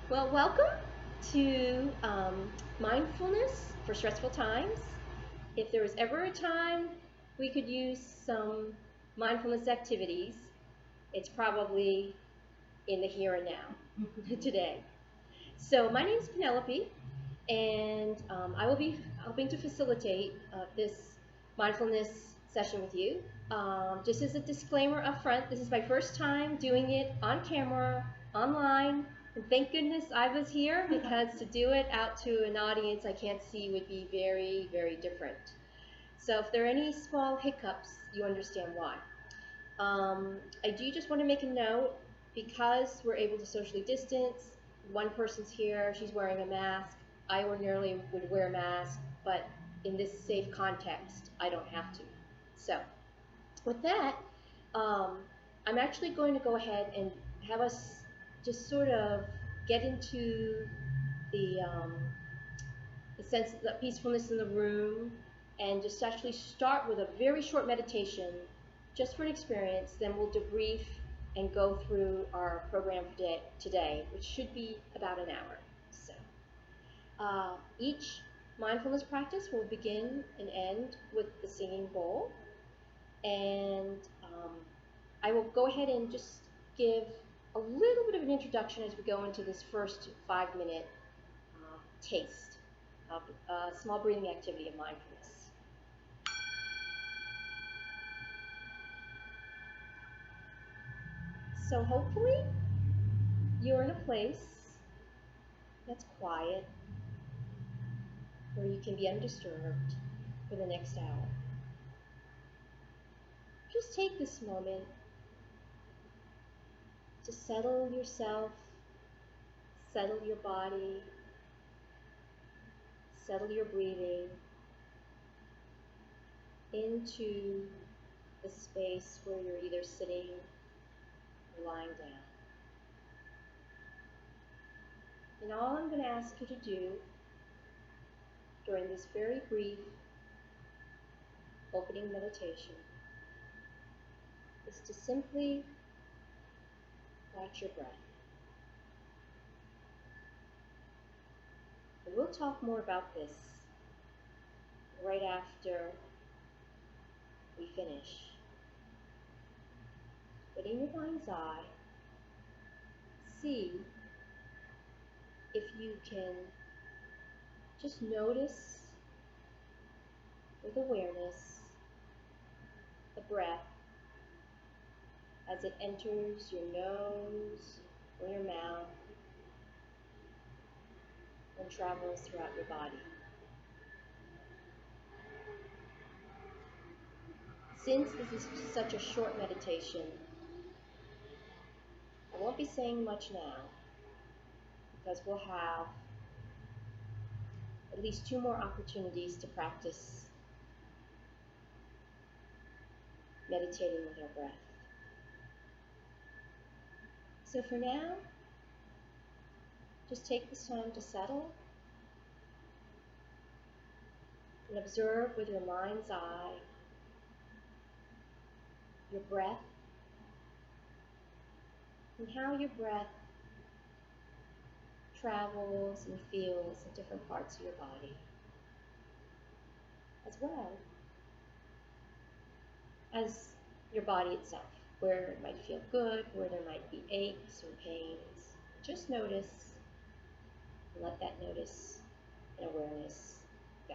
Well, welcome to Mindfulness for Stressful Times. If there was ever a time we could use some mindfulness activities, it's probably in the here and now today. So, my name is Penelope, and I will be helping to facilitate this mindfulness session with you. Just as a disclaimer up front, this is my first time doing it on camera, online, and thank goodness I was here because to do it out to an audience I can't see would be very, very different. So if there are any small hiccups, you understand why. I do just want to make a note because we're able to socially distance. One person's here, she's wearing a mask. I ordinarily would wear a mask, but in this safe context, I don't have to. So, with that, um, I'm actually going to go ahead and have us just sort of get into the the sense of the peacefulness in the room and just actually start with a very short meditation just for an experience. Then we'll debrief and go through our program for today, which should be about an hour. So each mindfulness practice will begin and end with the singing bowl. And I will go ahead and just give a little bit of an introduction as we go into this first 5-minute taste of a small breathing activity of mindfulness. So hopefully you're in a place that's quiet where you can be undisturbed for the next hour. Just take this moment to settle yourself, settle your body, settle your breathing into the space where you're either sitting or lying down. And all I'm going to ask you to do during this very brief opening meditation is to simply watch your breath. And we'll talk more about this right after we finish. But in your mind's eye, see if you can just notice with awareness the breath as it enters your nose or your mouth and travels throughout your body. Since this is such a short meditation, I won't be saying much now because we'll have at least 2 more opportunities to practice meditating with our breath. So for now, just take this time to settle and observe with your mind's eye your breath and how your breath travels and feels in different parts of your body, as well as your body itself, where it might feel good, where there might be aches or pains. Just notice and let that notice and awareness go.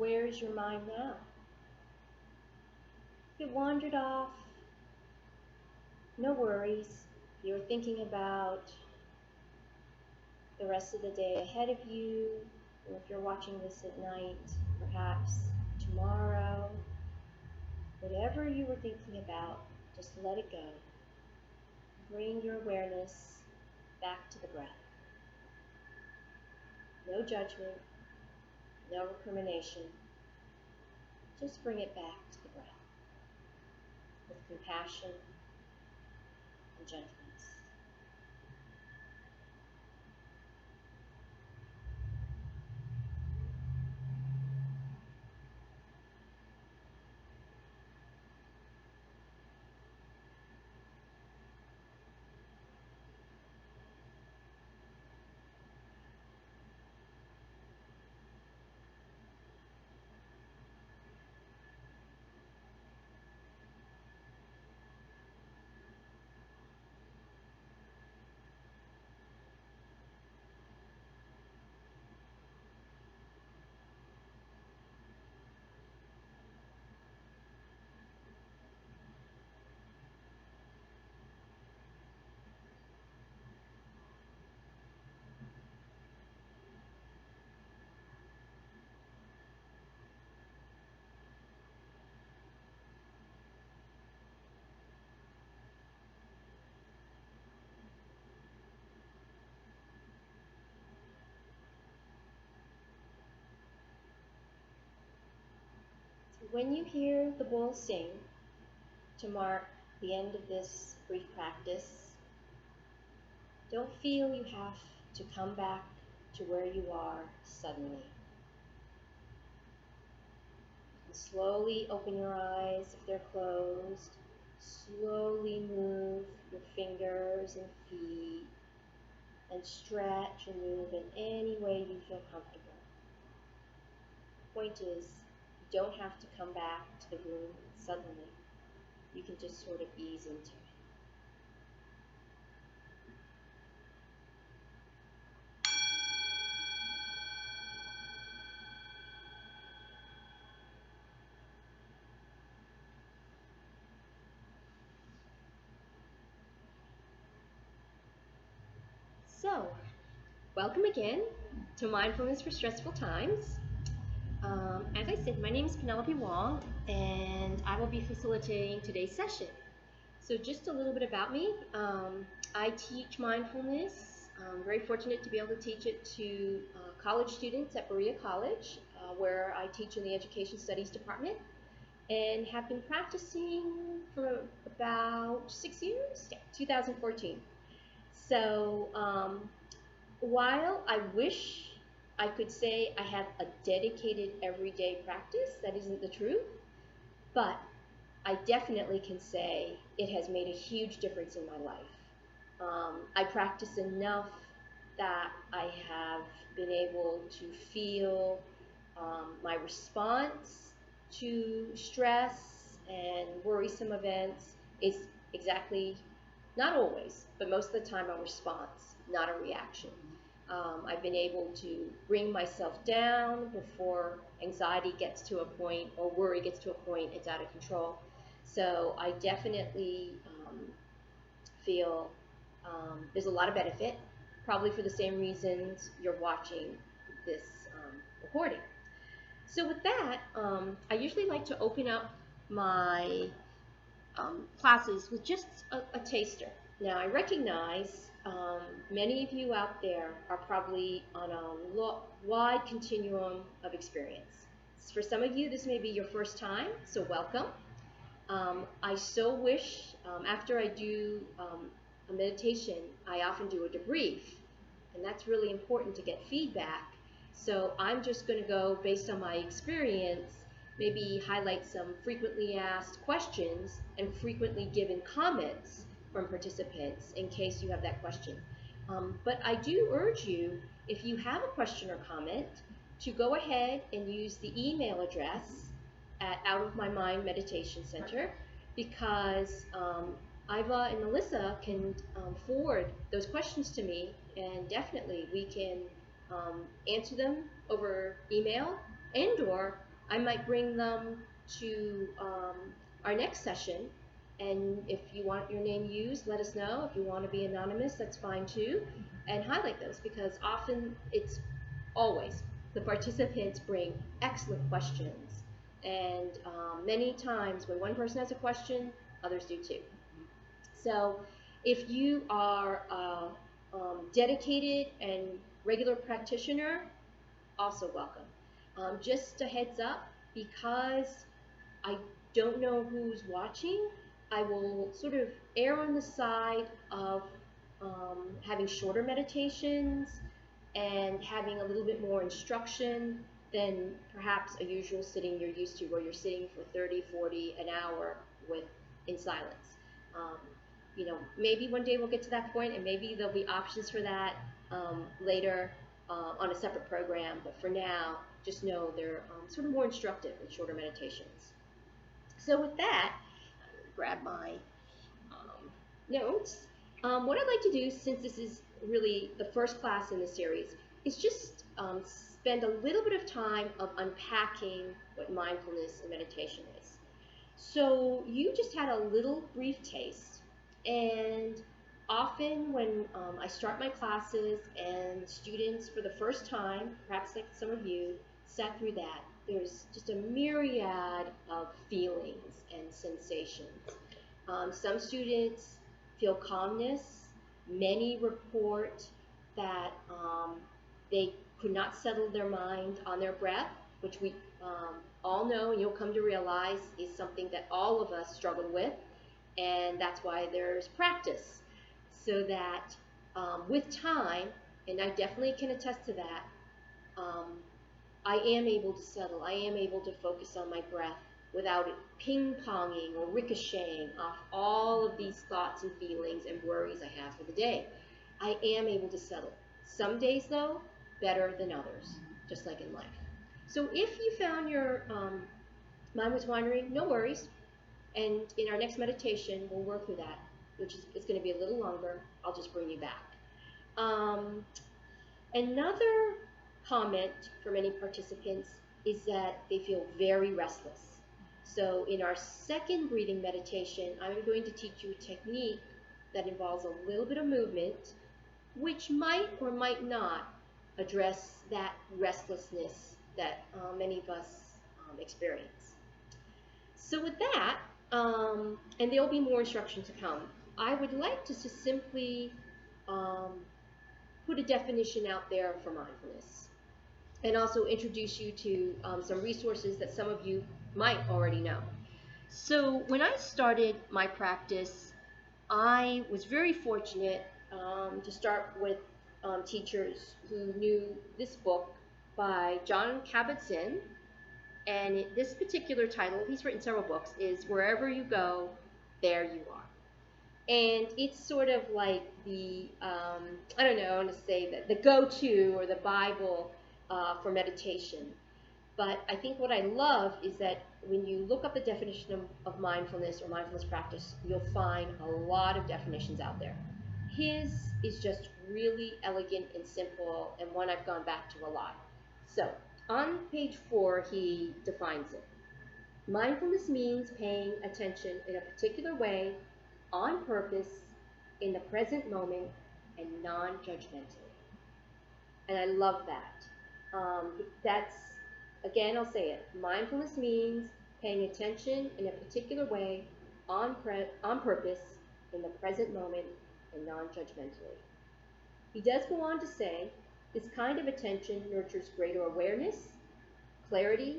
where is your mind now? If it wandered off, no worries. You're thinking about the rest of the day ahead of you, or if you're watching this at night, perhaps tomorrow. Whatever you were thinking about, just let it go. Bring your awareness back to the breath. No judgment, no recrimination. Just bring it back to the breath with compassion and gentleness. When you hear the bull sing to mark the end of this brief practice, don't feel you have to come back to where you are suddenly. And slowly open your eyes if they're closed. Slowly move your fingers and feet and stretch and move in any way you feel comfortable. The point is, you don't have to come back to the room suddenly. You can just sort of ease into it. So, welcome again to Mindfulness for Stressful Times. As I said, my name is Penelope Wong, and I will be facilitating today's session. So just a little bit about me. I teach mindfulness. I'm very fortunate to be able to teach it to college students at Berea College, where I teach in the Education Studies Department, and have been practicing for about 6 years, 2014. So while I wish I could say I have a dedicated everyday practice, that isn't the truth, but I definitely can say it has made a huge difference in my life. I practice enough that I have been able to feel my response to stress and worrisome events is exactly, not always, but most of the time, a response, not a reaction. I've been able to bring myself down before anxiety gets to a point or worry gets to a point it's out of control. So I definitely feel there's a lot of benefit, probably for the same reasons you're watching this recording. So with that, I usually like to open up my classes with just a taster. Now I recognize many of you out there are probably on a wide continuum of experience. For some of you, this may be your first time, so welcome. I so wish, after I do a meditation, I often do a debrief, and that's really important to get feedback. So I'm just going to go based on my experience, maybe highlight some frequently asked questions and frequently given comments from participants in case you have that question. But I do urge you, if you have a question or comment, to go ahead and use the email address at Out of My Mind Meditation Center, because Iva and Melissa can forward those questions to me, and definitely we can answer them over email and or I might bring them to our next session, and if you want your name used, let us know. If you want to be anonymous, that's fine too, and highlight those, because often it's always the participants bring excellent questions, and many times when one person has a question, others do too. So if you are a dedicated and regular practitioner, also welcome. Just a heads up, because I don't know who's watching, I will sort of err on the side of having shorter meditations and having a little bit more instruction than perhaps a usual sitting you're used to, where you're sitting for 30, 40, an hour with in silence. Um, maybe one day we'll get to that point, and maybe there'll be options for that later on a separate program. But for now, just know they're sort of more instructive with shorter meditations. So with that, I'm going to grab my notes. What I'd like to do, since this is really the first class in the series, is just spend a little bit of time of unpacking what mindfulness and meditation is. So you just had a little brief taste, and often when I start my classes and students for the first time, perhaps like some of you, sat through that, there's just a myriad of feelings and sensations. Some students feel calmness. Many report that they could not settle their mind on their breath, which we all know and you'll come to realize is something that all of us struggle with, and that's why there's practice. So that with time, and I definitely can attest to that, I am able to settle. I am able to focus on my breath without it ping-ponging or ricocheting off all of these thoughts and feelings and worries I have for the day. I am able to settle. Some days, though, better than others, just like in life. So if you found your mind was wandering, no worries. And in our next meditation, we'll work through that, which is it's going to be a little longer. I'll just bring you back. Another comment for many participants is that they feel very restless. So in our second breathing meditation, I'm going to teach you a technique that involves a little bit of movement, which might or might not address that restlessness that many of us experience. So with that, and there will be more instruction to come, I would like to just simply put a definition out there for mindfulness, and also introduce you to some resources that some of you might already know. So when I started my practice, I was very fortunate to start with teachers who knew this book by Jon Kabat-Zinn, and this particular title, he's written several books, is Wherever You Go, There You Are. And it's sort of like the, I don't know, I want to say that the go-to or the Bible for meditation. But I think what I love is that when you look up the definition of mindfulness or mindfulness practice, you'll find a lot of definitions out there. His is just really elegant and simple, and one I've gone back to a lot. So on page 4, he defines it. Mindfulness means paying attention in a particular way, on purpose, in the present moment, and non-judgmentally. And I love that. That's, again, I'll say it. Mindfulness means paying attention in a particular way, on purpose, in the present moment, and non-judgmentally. He does go on to say, this kind of attention nurtures greater awareness, clarity,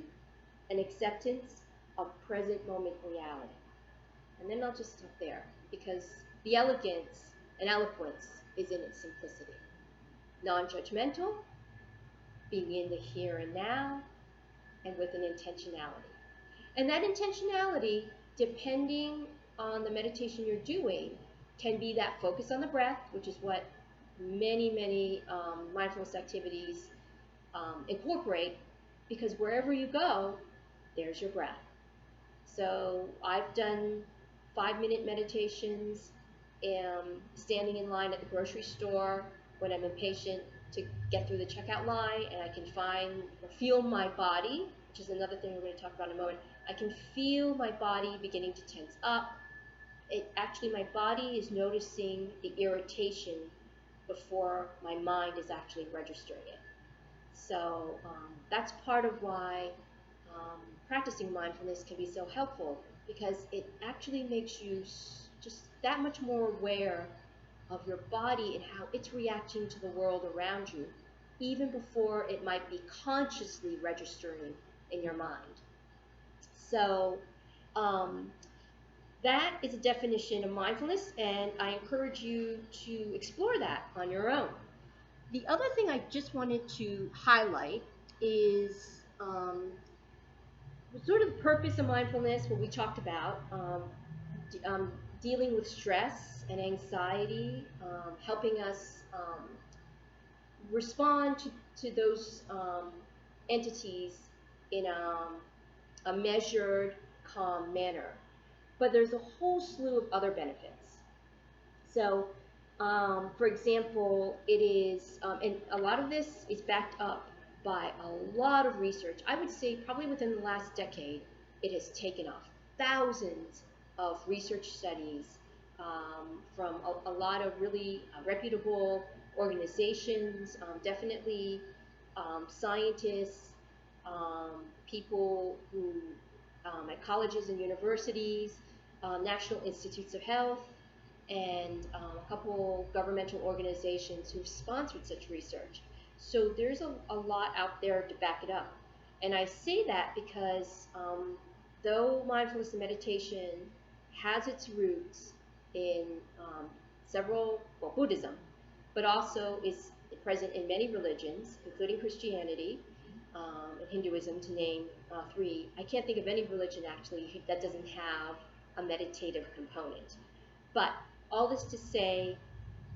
and acceptance of present moment reality. And then I'll just stop there, because the elegance and eloquence is in its simplicity. Non-judgmental, being in the here and now, and with an intentionality. And that intentionality, depending on the meditation you're doing, can be that focus on the breath, which is what many mindfulness activities incorporate, because wherever you go, there's your breath. So I've done 5-minute meditations, standing in line at the grocery store when I'm impatient to get through the checkout line, and I can find or feel my body, which which is another thing we're going to talk about in a moment, I can feel my body beginning to tense up. Actually, my body is noticing the irritation before my mind is actually registering it. So that's part of why practicing mindfulness can be so helpful, because it actually makes you just that much more aware of your body and how it's reacting to the world around you, even before it might be consciously registering in your mind. So that is a definition of mindfulness, and I encourage you to explore that on your own. The other thing I just wanted to highlight is sort of the purpose of mindfulness, what we talked about, dealing with stress and anxiety, helping us respond to those entities in a measured, calm manner. But there's a whole slew of other benefits. So, for example, it is, and a lot of this is backed up by a lot of research. I would say probably within the last decade, it has taken off. Thousands of research studies from a lot of really reputable organizations, definitely scientists, people who at colleges and universities, National Institutes of Health, and a couple governmental organizations who've sponsored such research. So there's a lot out there to back it up. And I say that because though mindfulness and meditation has its roots in Buddhism, but also is present in many religions, including Christianity and Hinduism, to name three. I can't think of any religion actually that doesn't have a meditative component. But all this to say,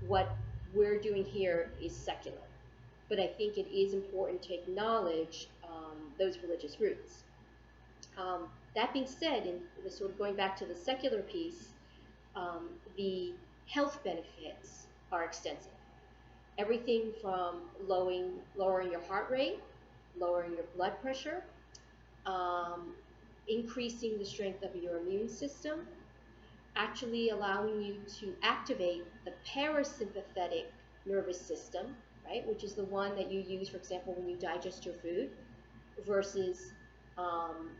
what we're doing here is secular. But I think it is important to acknowledge those religious roots. That being said, and sort of going back to the secular piece, the health benefits are extensive. Everything from lowering your heart rate, lowering your blood pressure, increasing the strength of your immune system, actually allowing you to activate the parasympathetic nervous system, right, which is the one that you use, for example, when you digest your food, versus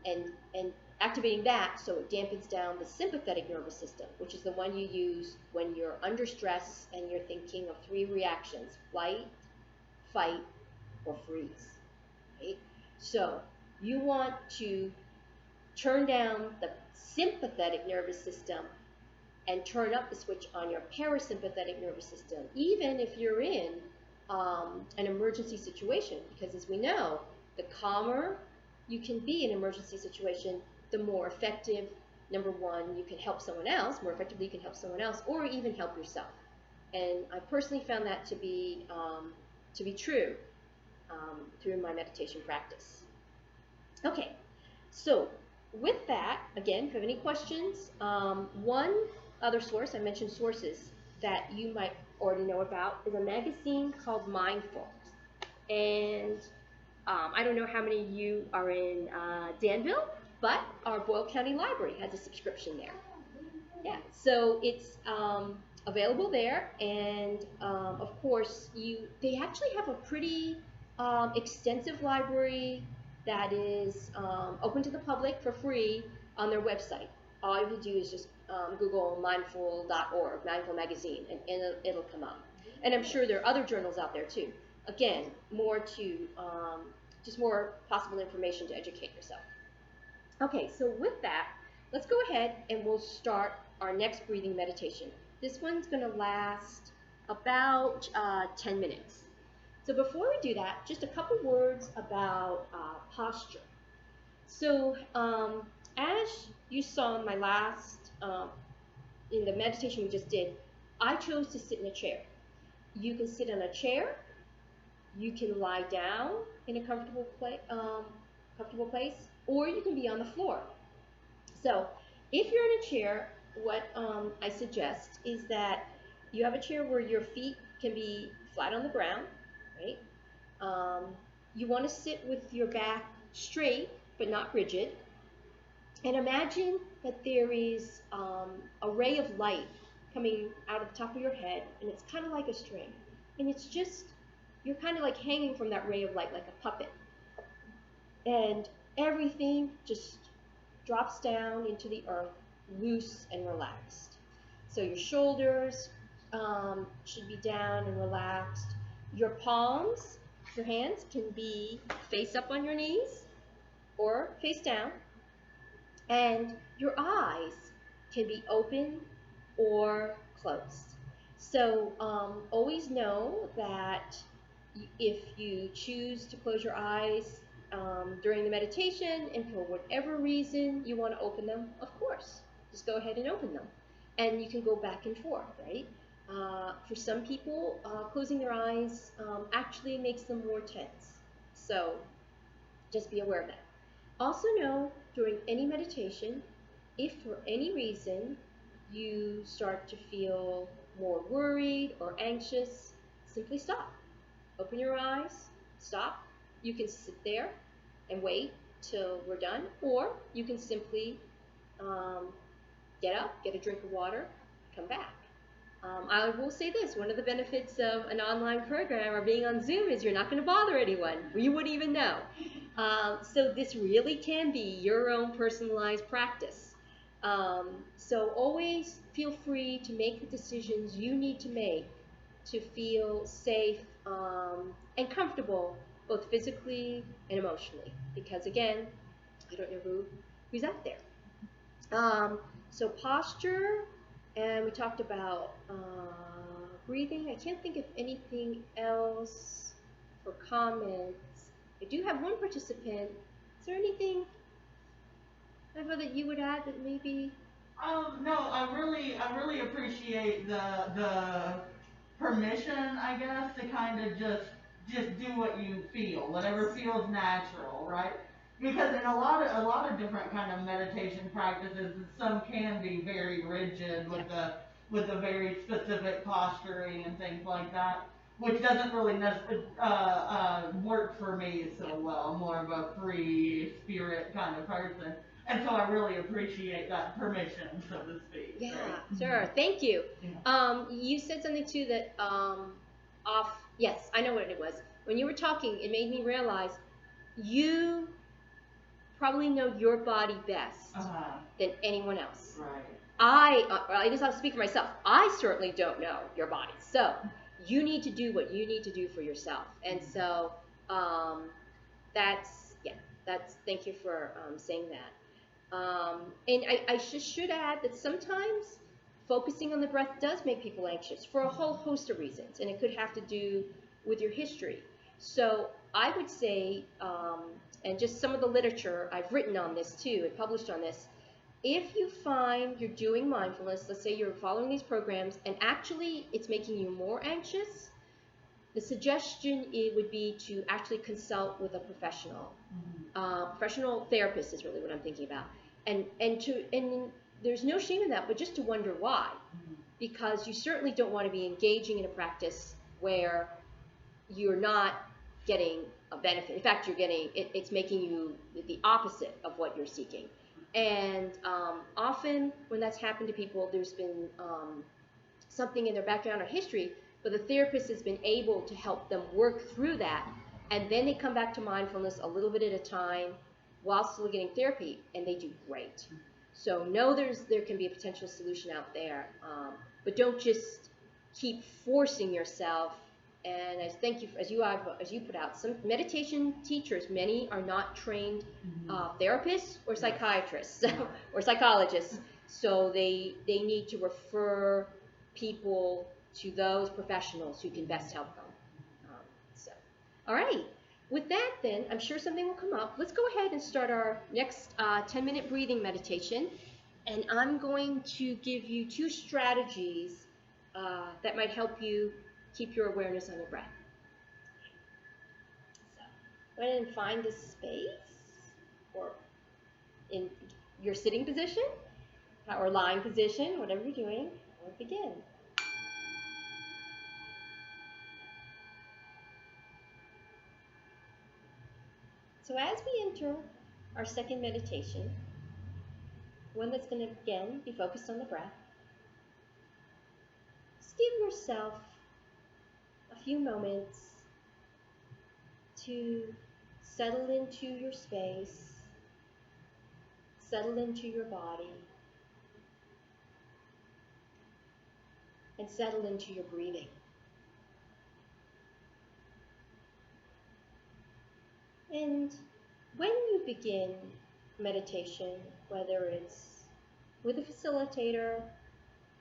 and activating that so it dampens down the sympathetic nervous system, which is the one you use when you're under stress and you're thinking of three reactions: flight, fight, or freeze. Right? So you want to turn down the sympathetic nervous system and turn up the switch on your parasympathetic nervous system, even if you're in an emergency situation, because as we know, the calmer you can be in an emergency situation, the more effective, number one, you can help someone else, more effectively you can help someone else, or even help yourself. And I personally found that to be true through my meditation practice. Okay, so with that, again, if you have any questions, one other source, I mentioned sources that you might already know about, is a magazine called Mindful. And I don't know how many of you are in Danville, but our Boyle County Library has a subscription there. Yeah, so it's available there, and of course, they actually have a pretty extensive library that is open to the public for free on their website. All you have to do is just Google mindful.org, Mindful Magazine, and it'll come up. And I'm sure there are other journals out there too. Again, just more possible information to educate yourself. Okay, so with that, let's go ahead and we'll start our next breathing meditation. This one's going to last about 10 minutes. So before we do that, just a couple words about posture. So as you saw in my last, in the meditation we just did, I chose to sit in a chair. You can sit in a chair, you can lie down in a comfortable place, or you can be on the floor. So if you're in a chair, what I suggest is that you have a chair where your feet can be flat on the ground, right? You want to sit with your back straight but not rigid. And imagine that there is a ray of light coming out of the top of your head, and it's kind of like a string. And it's just, you're kind of like hanging from that ray of light like a puppet. And everything just drops down into the earth, loose and relaxed. So your shoulders should be down and relaxed. Your palms, your hands, can be face up on your knees or face down. And your eyes can be open or closed. So always know that if you choose to close your eyes during the meditation and for whatever reason you want to open them, of course, just go ahead and open them. And you can go back and forth, right? For some people, closing their eyes actually makes them more tense. So just be aware of that. Also know during any meditation, if for any reason you start to feel more worried or anxious, simply stop. Open your eyes, stop. You can sit there and wait till we're done, or you can simply get up, get a drink of water, come back. I will say this, one of the benefits of an online program or being on Zoom is you're not going to bother anyone. You wouldn't even know. So this really can be your own personalized practice. So always feel free to make the decisions you need to make to feel safe and comfortable, both physically and emotionally. Because again, I don't know who's out there. So posture, and we talked about breathing. I can't think of anything else for comments. I do have one participant. Is there anything, Eva, that you would add that maybe? No, I really appreciate the permission, I guess, to kind of just do what you feel, whatever feels natural, right? Because in a lot of different kind of meditation practices, some can be very rigid with the very specific posturing and things like that, which doesn't really work for me so well. I'm more of a free spirit kind of person. And so I really appreciate that permission, so to speak. Yeah, right? sure. Thank you. Yeah. You said something too that yes, I know what it was. When you were talking, it made me realize you probably know your body best than anyone else. Right. I guess I'll speak for myself. I certainly don't know your body. So you need to do what you need to do for yourself. And so thank you for saying that. And I should add that sometimes focusing on the breath does make people anxious for a whole host of reasons, and it could have to do with your history. So I would say, and just some of the literature I've written on this too and published on this, if you find you're doing mindfulness, let's say you're following these programs, and actually it's making you more anxious, the suggestion would be to actually consult with a professional. Professional therapist is really what I'm thinking about. And there's no shame in that, but just to wonder why. Because you certainly don't want to be engaging in a practice where you're not getting a benefit. In fact, it's making you the opposite of what you're seeking. And often when that's happened to people, there's been something in their background or history, but the therapist has been able to help them work through that, and then they come back to mindfulness a little bit at a time while still getting therapy, and they do great. So know there can be a potential solution out there, but don't just keep forcing yourself. And I thank you, as you put out, some meditation teachers, many are not trained therapists or psychiatrists or psychologists, so they need to refer people to those professionals who can best help them. All right. With that, then, I'm sure something will come up. Let's go ahead and start our next 10-minute breathing meditation. And I'm going to give you 2 strategies that might help you keep your awareness on your breath. So, go ahead and find a space, or in your sitting position, or lying position, whatever you're doing. We'll begin. So as we enter our second meditation, one that's going to again be focused on the breath. Just give yourself a few moments to settle into your space, settle into your body, and settle into your breathing. And when you begin meditation, whether it's with a facilitator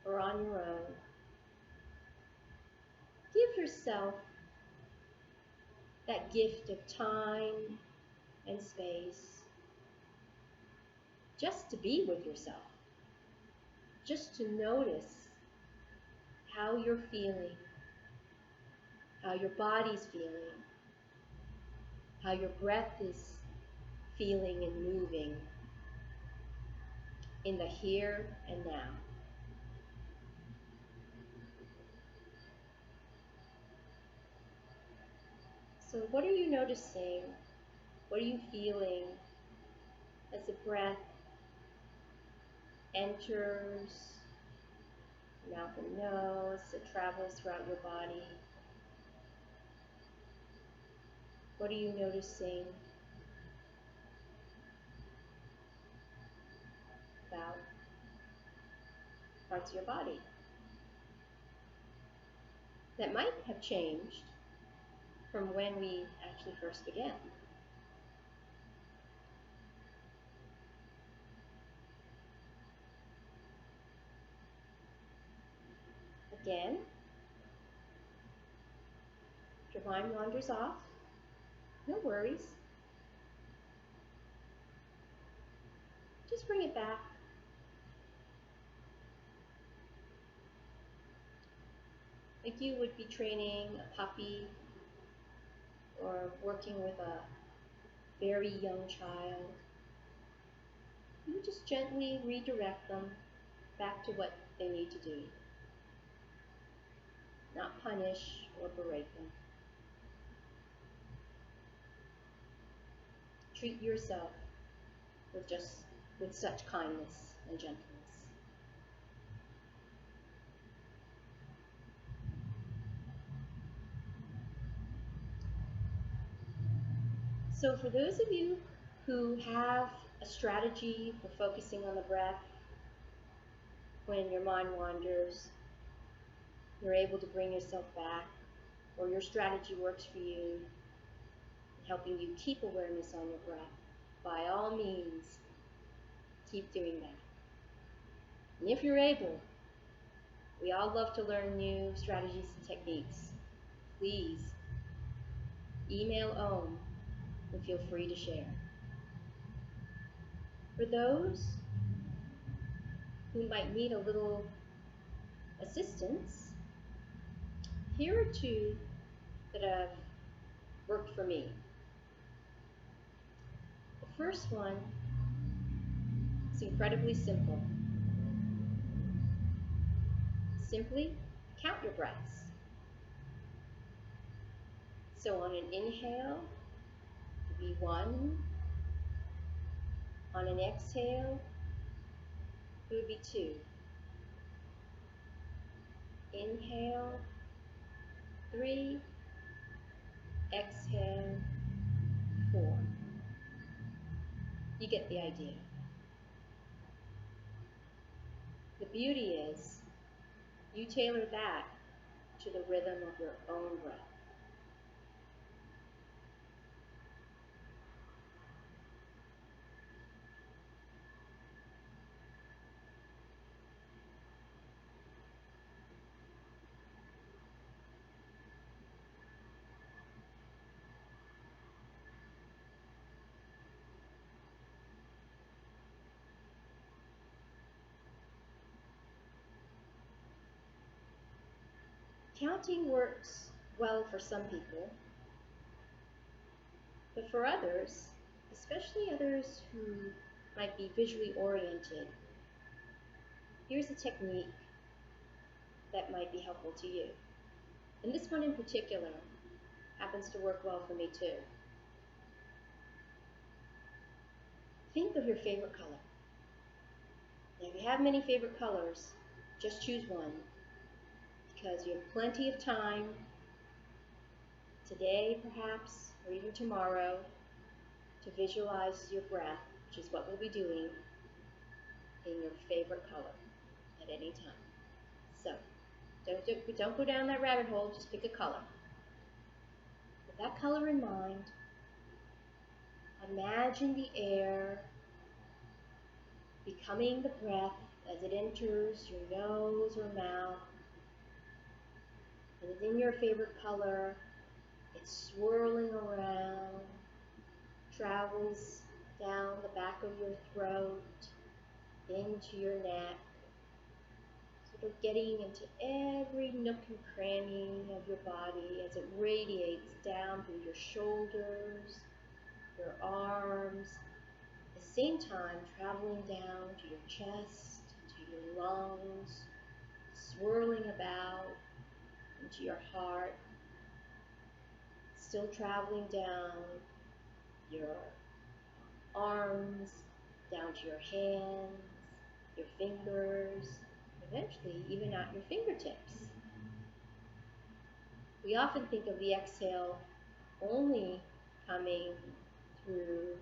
or on your own, give yourself that gift of time and space just to be with yourself, just to notice how you're feeling, how your body's feeling, how your breath is feeling and moving in the here and now. So what are you noticing? What are you feeling as the breath enters your mouth and nose, it travels throughout your body? What are you noticing about parts of your body that might have changed from when we actually first began? Again, if your mind wanders off, no worries. Just bring it back. Like you would be training a puppy or working with a very young child. You just gently redirect them back to what they need to do. Not punish or berate them. Treat yourself with such kindness and gentleness. So for those of you who have a strategy for focusing on the breath, when your mind wanders, you're able to bring yourself back, or your strategy works for you, helping you keep awareness on your breath, by all means, keep doing that. And if you're able, we all love to learn new strategies and techniques. Please email OOMM and feel free to share. For those who might need a little assistance, here are two that have worked for me. The first one is incredibly simple. Simply count your breaths. So on an inhale, it would be 1. On an exhale, it would be 2. Inhale, 3. Exhale, 4. You get the idea. The beauty is, you tailor that to the rhythm of your own breath. Counting works well for some people, but for others, especially others who might be visually oriented, here's a technique that might be helpful to you. And this one in particular happens to work well for me too. think of your favorite color. And if you have many favorite colors, just choose one, because you have plenty of time today perhaps, or even tomorrow, to visualize your breath, which is what we'll be doing, in your favorite color at any time. So don't go down that rabbit hole, just pick a color. With that color in mind, imagine the air becoming the breath as it enters your nose or mouth, and it's in your favorite color. It's swirling around, travels down the back of your throat, into your neck, sort of getting into every nook and cranny of your body as it radiates down through your shoulders, your arms, at the same time traveling down to your chest, to your lungs, swirling about into your heart, still traveling down your arms, down to your hands, your fingers, eventually even out your fingertips. We often think of the exhale only coming through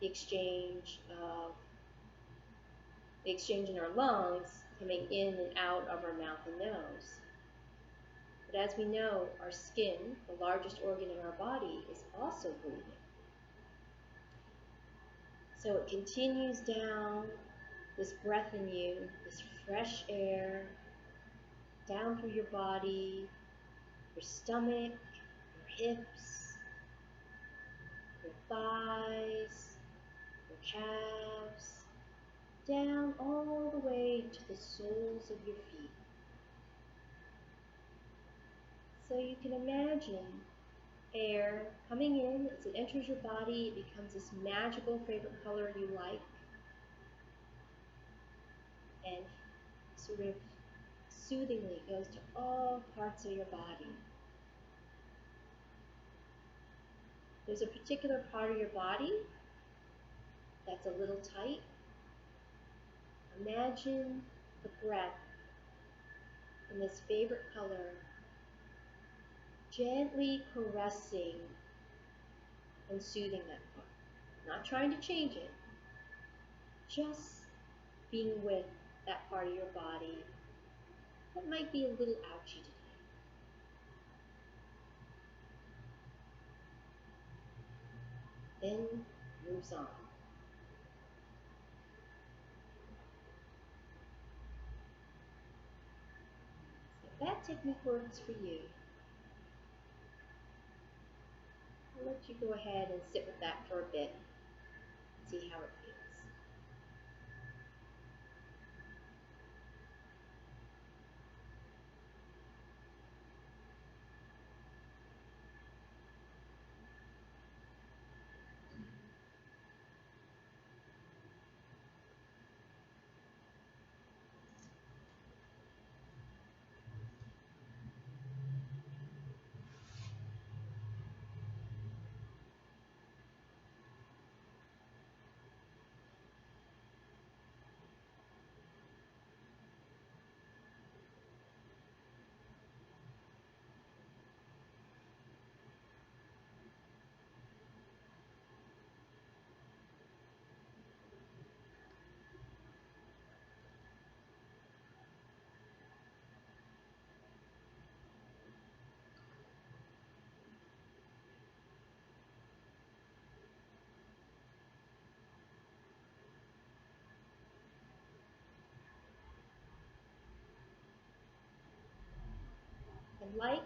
the exchange in our lungs, coming in and out of our mouth and nose. But as we know, our skin, the largest organ in our body, is also breathing. So it continues down, this breath in you, this fresh air, down through your body, your stomach, your hips, your thighs, your calves, down all the way to the soles of your feet. So you can imagine air coming in. As it enters your body, it becomes this magical favorite color you like, and sort of soothingly goes to all parts of your body. There's a particular part of your body that's a little tight. Imagine the breath in this favorite color gently caressing and soothing that part. Not trying to change it, just being with that part of your body that might be a little ouchy today. Then moves on. If that technique works for you, I'll let you go ahead and sit with that for a bit and see how it feels. And like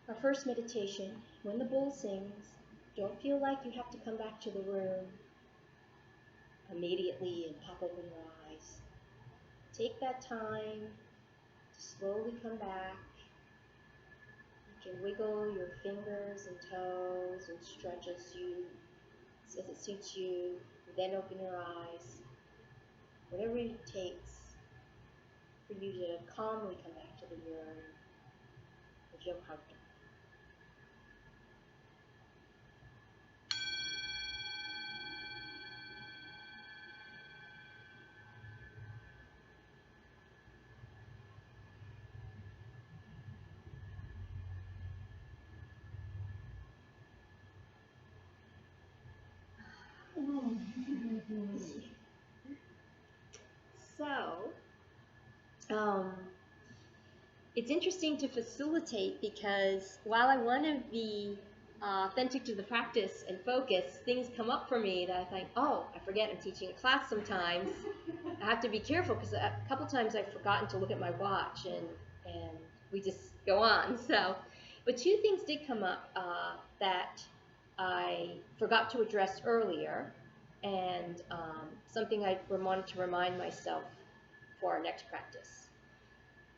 our first meditation, when the bowl sings, don't feel like you have to come back to the room immediately and pop open your eyes. Take that time to slowly come back. You can wiggle your fingers and toes and stretch as it suits you. Then open your eyes. Whatever it takes for you to calmly come back to the room and feel comfortable. So, um, it's interesting to facilitate because while I want to be authentic to the practice and focus, things come up for me that I think, oh, I forget I'm teaching a class sometimes. I have to be careful because a couple times I've forgotten to look at my watch and we just go on. So, but two things did come up that I forgot to address earlier, and something I wanted to remind myself for our next practice.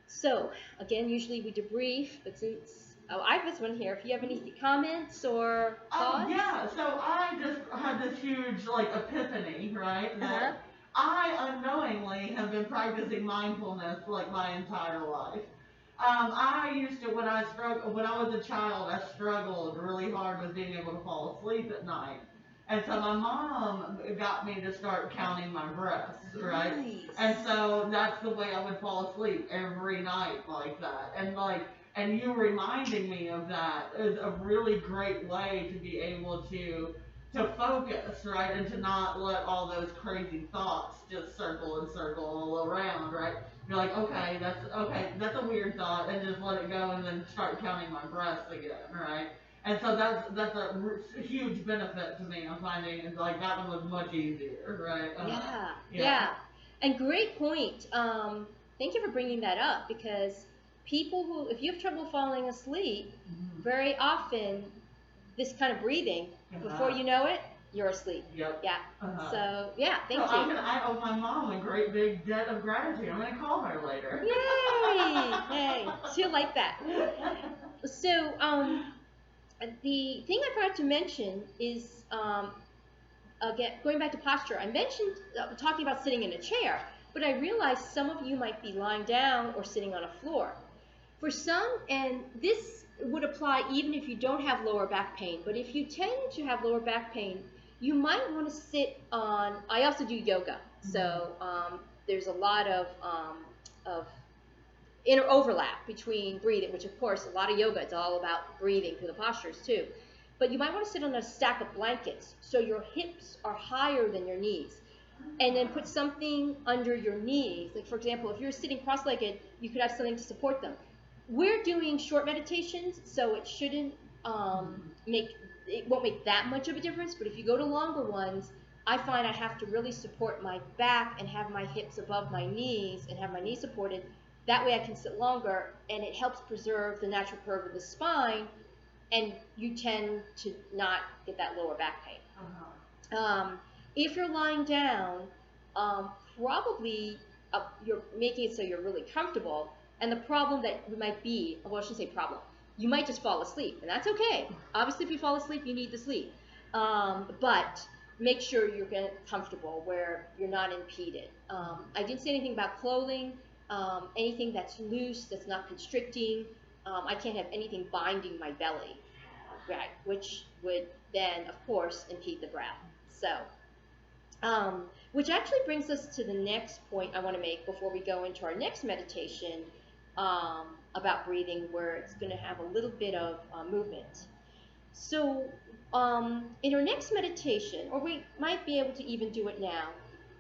So, again, usually we debrief, but since, I have this one here. If you have any comments or Oh thoughts? yeah, so I just had this huge like epiphany, right? Uh-huh. That I unknowingly have been practicing mindfulness like my entire life. I used to when I was a child, I struggled really hard with being able to fall asleep at night. And so my mom got me to start counting my breaths, right? And Nice. so that's the way I would fall asleep every night like that. And you reminding me of that is a really great way to be able to focus, right, and to not let all those crazy thoughts just circle and circle all around, right? You're like, okay, that's a weird thought, and just let it go, and then start counting my breaths again, right? And so that's a huge benefit to me. I'm finding it's like that one was much easier, right? Yeah, Yeah. yeah. And great point. Thank you for bringing that up because people who, if you have trouble falling asleep, Mhm. very often this kind of breathing, before Uh-huh. you know it, you're asleep. Yep. Yeah. Uh-huh. So, yeah, So thank you. I owe my mom a great big debt of gratitude. I'm gonna call her later. Yay! Yay! She'll like that. So, the thing I forgot to mention is again, going back to posture, I mentioned talking about sitting in a chair, but I realized some of you might be lying down or sitting on a floor. For some, and this would apply even if you don't have lower back pain, but if you tend to have lower back pain, you might want to sit on. I also do yoga, so there's a lot of inner overlap between breathing, which of course a lot of yoga it's all about breathing through the postures too. But you might want to sit on a stack of blankets so your hips are higher than your knees. And then put something under your knees. Like for example, if you're sitting cross-legged, you could have something to support them. We're doing short meditations, so it shouldn't make it won't make that much of a difference. But if you go to longer ones, I find I have to really support my back and have my hips above my knees and have my knees supported. That way I can sit longer, and it helps preserve the natural curve of the spine, and you tend to not get that lower back pain. Um, if you're lying down, probably you're making it so you're really comfortable. And the problem that might be, well, I shouldn't say problem, you might just fall asleep, and that's okay. Obviously, if you fall asleep, you need to sleep. But make sure you're getting comfortable where you're not impeded. I didn't say anything about clothing, anything that's loose, that's not constricting. I can't have anything binding my belly, right? Which would then, of course, impede the breath. So, which actually brings us to the next point I want to make before we go into our next meditation about breathing, where it's going to have a little bit of movement. So, in our next meditation, or we might be able to even do it now,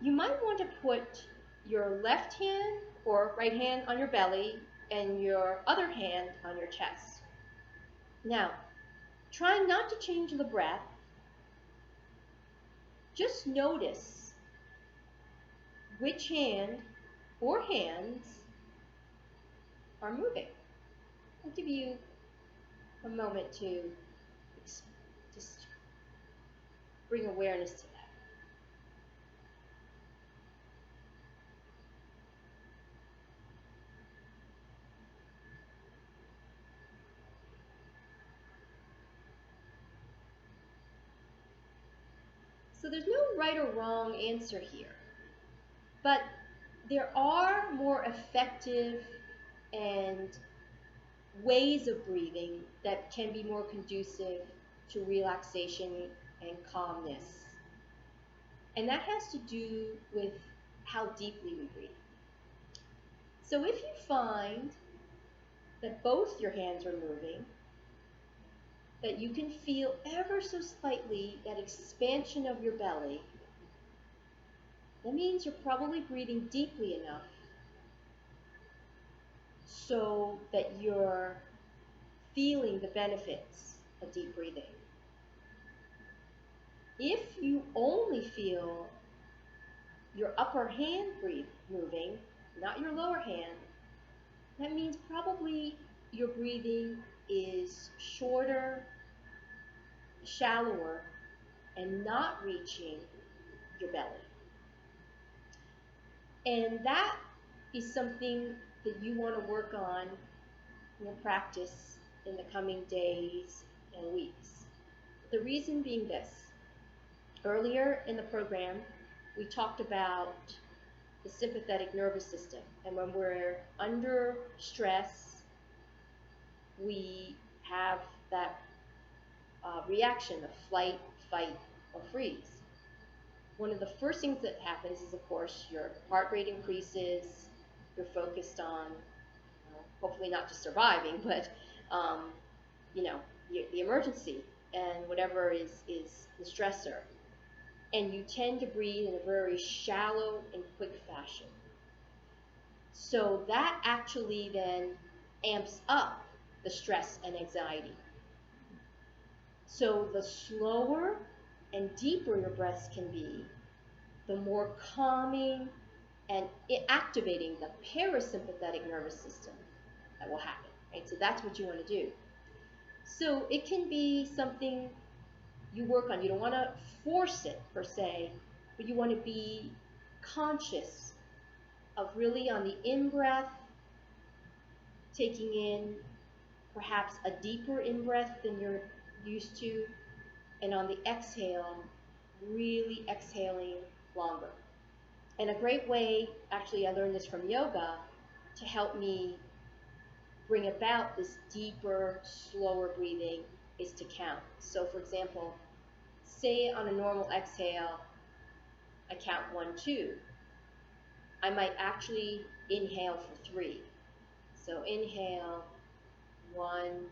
you might want to put your left hand or right hand on your belly and your other hand on your chest. Now, trying not to change the breath, just notice which hand or hands are moving. I'll give you a moment to just bring awareness to that. So there's no right or wrong answer here, but there are more effective and ways of breathing that can be more conducive to relaxation and calmness. And that has to do with how deeply we breathe. So if you find that both your hands are moving, that you can feel ever so slightly that expansion of your belly, that means you're probably breathing deeply enough so that you're feeling the benefits of deep breathing. If you only feel your upper hand moving, not your lower hand, that means probably your breathing is shorter, shallower, and not reaching your belly. And that is something that you want to work on in your practice in the coming days and weeks. The reason being this. Earlier in the program, we talked about the sympathetic nervous system. And when we're under stress, we have that reaction of flight, fight, or freeze. One of the first things that happens is, of course, your heart rate increases, you're focused on, hopefully not just surviving, but, the emergency and whatever is the stressor. And you tend to breathe in a very shallow and quick fashion. So that actually then amps up the stress and anxiety. So the slower and deeper your breaths can be, the more calming and activating the parasympathetic nervous system that will happen, right? So that's what you want to do. So it can be something you work on. You don't want to force it per se, but you want to be conscious of really on the in-breath, taking in perhaps a deeper in-breath than you're used to, and on the exhale, really exhaling longer. And a great way, actually I learned this from yoga, to help me bring about this deeper, slower breathing is to count. So for example, say on a normal exhale, I count 1, 2. I might actually inhale for 3. So inhale, 1,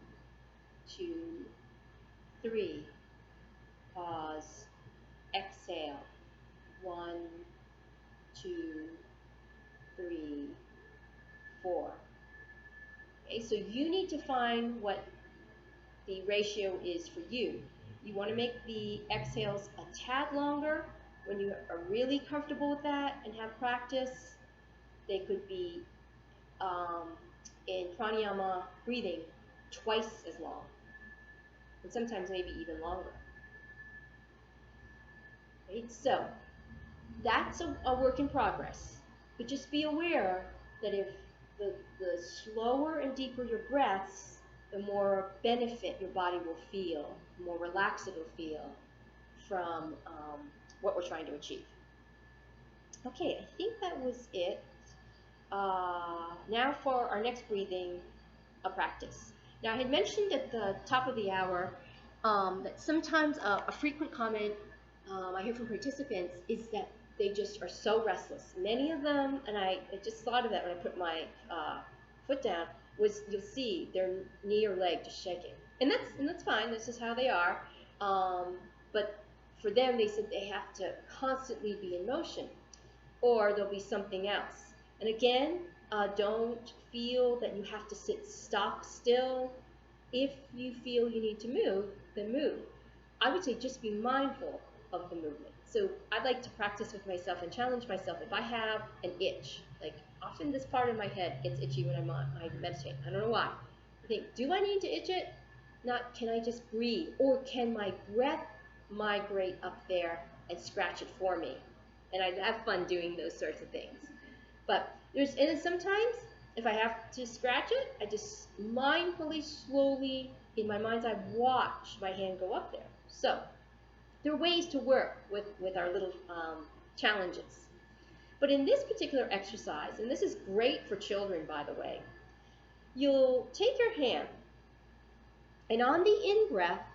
2, 3. Pause, exhale, 1, 2, 3, 4. Okay, so you need to find what the ratio is for you. You want to make the exhales a tad longer. When you are really comfortable with that and have practice, they could be in pranayama breathing twice as long, and sometimes maybe even longer. Right? So that's a work in progress. But just be aware that if the slower and deeper your breaths, the more benefit your body will feel, the more relaxed it will feel from what we're trying to achieve. Okay, I think that was it. Now for our next breathing practice. Now I had mentioned at the top of the hour that sometimes a frequent comment I hear from participants is that they just are so restless. Many of them, and I just thought of that when I put my foot down, was you'll see their knee or leg just shaking. And that's fine, this is how they are. But for them, they said they have to constantly be in motion, or there'll be something else. And again, don't feel that you have to sit stock still. If you feel you need to move, then move. I would say just be mindful of the movement. So I'd like to practice with myself and challenge myself. If I have an itch, like often this part of my head gets itchy when I meditate. I don't know why. I think, do I need to itch it? Not, can I just breathe? Or can my breath migrate up there and scratch it for me? And I have fun doing those sorts of things. But and then sometimes, if I have to scratch it, I just mindfully, slowly, in my mind's eye, watch my hand go up there. So there are ways to work with our little challenges. But in this particular exercise, and this is great for children, by the way, you'll take your hand, and on the in-breath,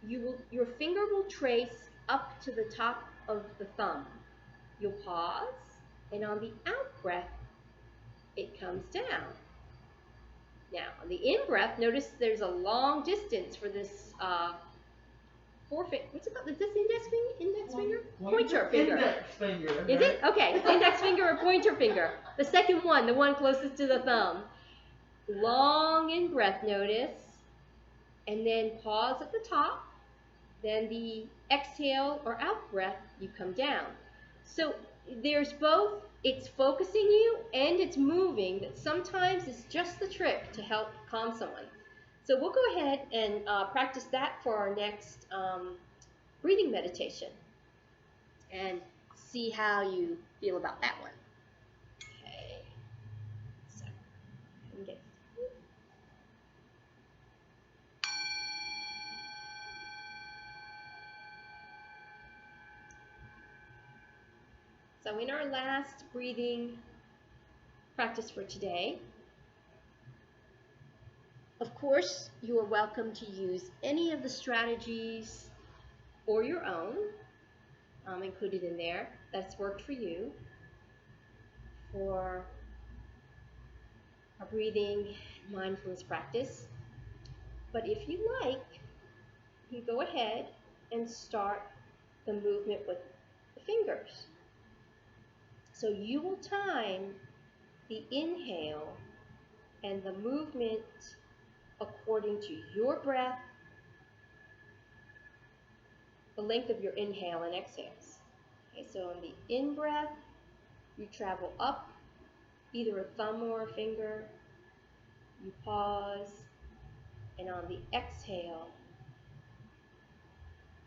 your finger will trace up to the top of the thumb. You'll pause, and on the out-breath, it comes down. Now, on the in-breath, notice there's a long distance for this forefinger. What's it called? Is this index finger? Pointer finger. Index finger. Is it? Okay. Index finger or pointer finger. The second one, the one closest to the thumb. Long in-breath, notice. And then pause at the top. Then the exhale or out breath, you come down. So there's both, it's focusing you and it's moving, that sometimes it's just the trick to help calm someone. So we'll go ahead and practice that for our next breathing meditation and see how you feel about that one. Okay. So, get So in our last breathing practice for today, of course, you are welcome to use any of the strategies or your own included in there that's worked for you for a breathing mindfulness practice. But if you like, you go ahead and start the movement with the fingers. So you will time the inhale and the movement according to your breath, the length of your inhale and exhales. Okay, so on the in-breath, you travel up, either a thumb or a finger, you pause, and on the exhale,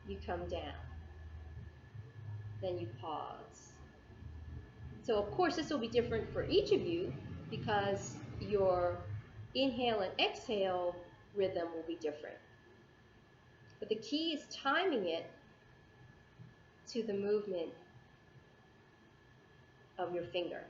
you come down. Then you pause. So of course this will be different for each of you because your inhale and exhale rhythm will be different. But the key is timing it to the movement of your finger.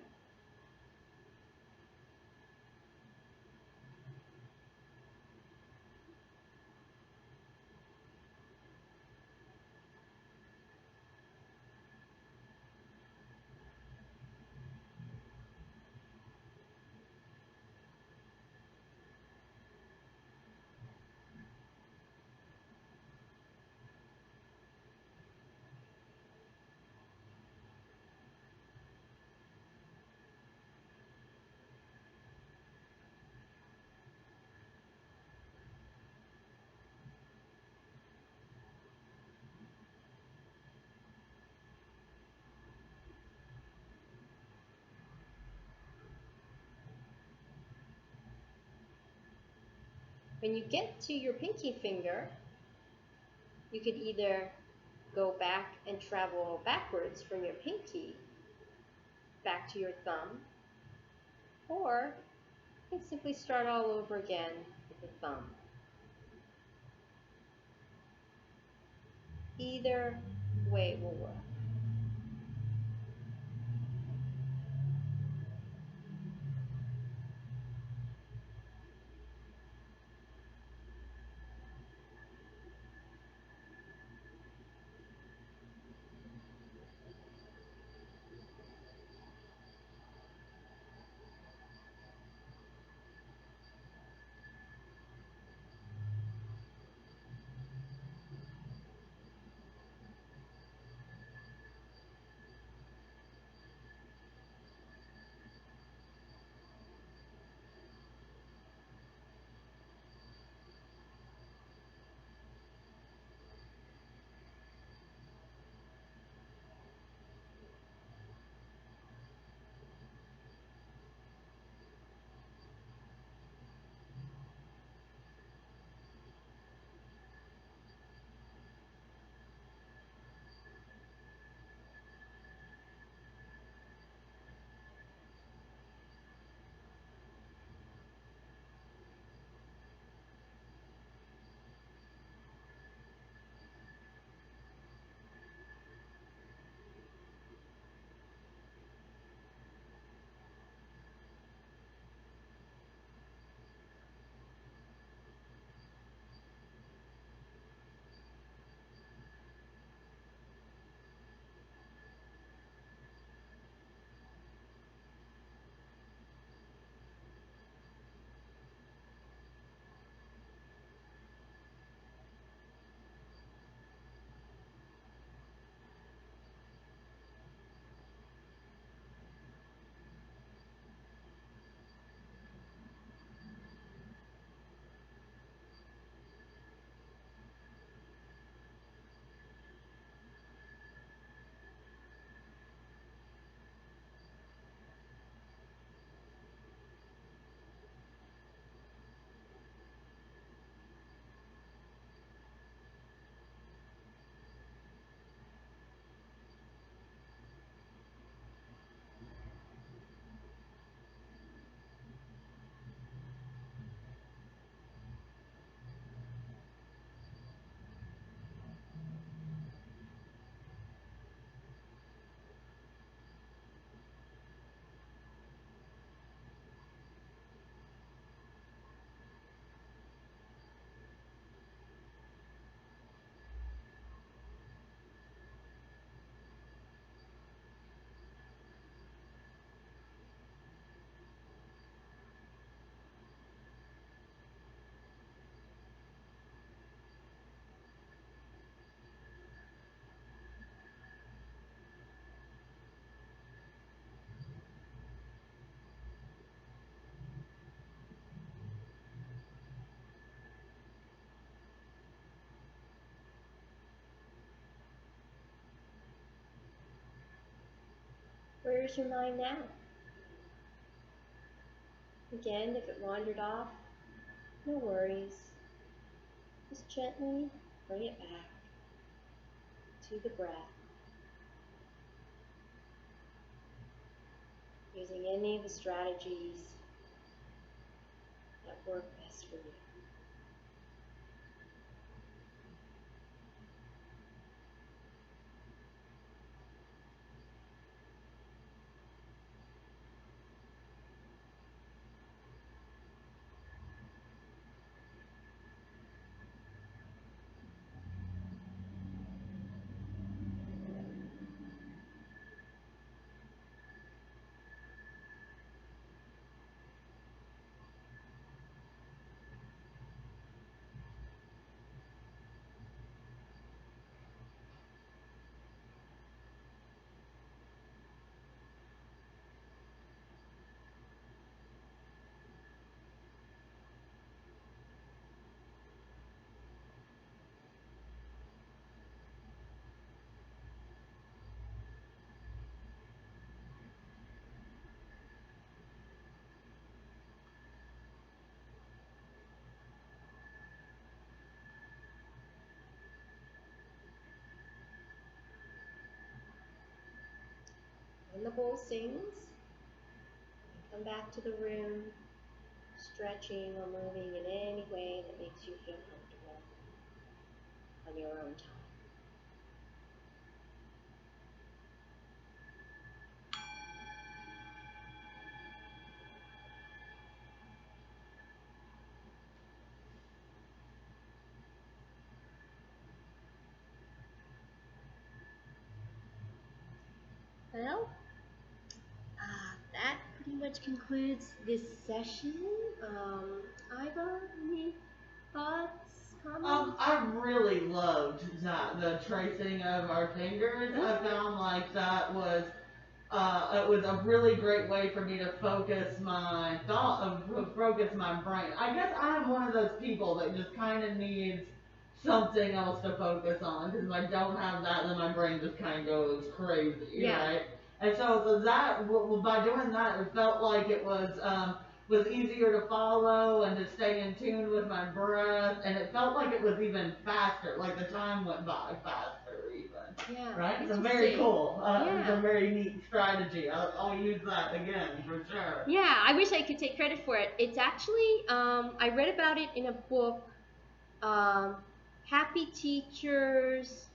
When you get to your pinky finger, you could either go back and travel backwards from your pinky back to your thumb, or you can simply start all over again with the thumb. Either way will work. Where's your mind now? Again, if it wandered off, no worries. Just gently bring it back to the breath, using any of the strategies that work best for you. When the bowl sings, come back to the room, stretching or moving in any way that makes you feel comfortable on your own time. Well, that pretty much concludes this session. Ivor, any thoughts, comments? I really loved that the tracing of our fingers. I found like that was it was a really great way for me to focus my focus my brain. I guess I'm one of those people that just kind of needs something else to focus on because if I don't have that, then my brain just kind of goes crazy, right? And so by doing that, it felt like it was easier to follow and to stay in tune with my breath, and it felt like it was even faster, like the time went by faster even. Yeah. Right? It's a very cool, it's a very neat strategy. I'll use that again for sure. Yeah, I wish I could take credit for it. It's actually, I read about it in a book, Happy Teachers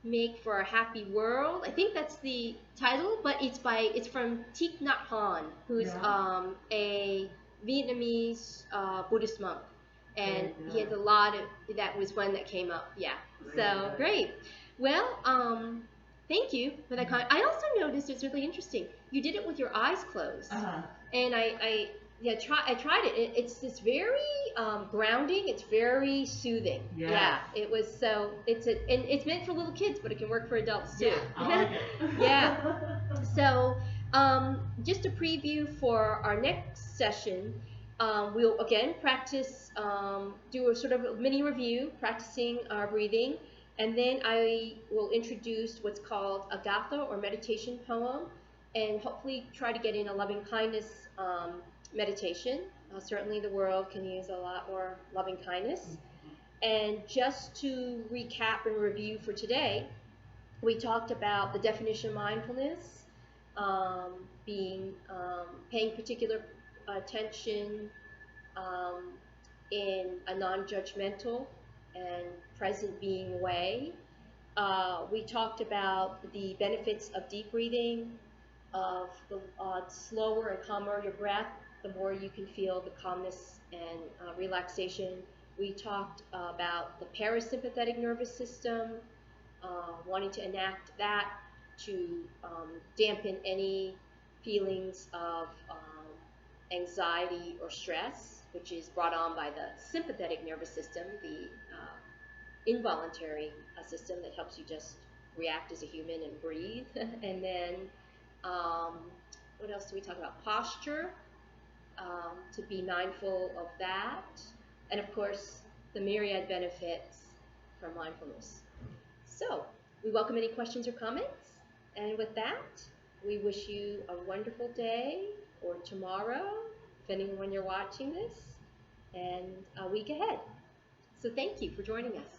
Make for a Happy World. I think that's the title, but it's from Thich Nhat Hanh, who's a Vietnamese Buddhist monk, and he has a lot of, that was one that came up. Yeah, so great. Well, thank you for that comment. I also noticed it's really interesting. You did it with your eyes closed, and I tried it. It's this very grounding. It's very soothing. Yes. Yeah, it was so. And it's meant for little kids, but it can work for adults too. Yeah, I like it. Yeah. So, just a preview for our next session. We'll again practice, do a sort of a mini review, practicing our breathing, and then I will introduce what's called a gatha or meditation poem, and hopefully try to get in a loving kindness meditation. Certainly the world can use a lot more loving kindness. And just to recap and review for today, we talked about the definition of mindfulness, being paying particular attention in a non-judgmental and present being way. We talked about the benefits of deep breathing, of the slower and calmer your breath, the more you can feel the calmness and relaxation. We talked about the parasympathetic nervous system, wanting to enact that to dampen any feelings of anxiety or stress, which is brought on by the sympathetic nervous system, the involuntary system that helps you just react as a human and breathe. And then what else do we talk about? Posture, to be mindful of that. And of course, the myriad benefits from mindfulness. So, we welcome any questions or comments. And with that, We wish you a wonderful day or tomorrow, depending on when you're watching this, and a week ahead. So thank you for joining us.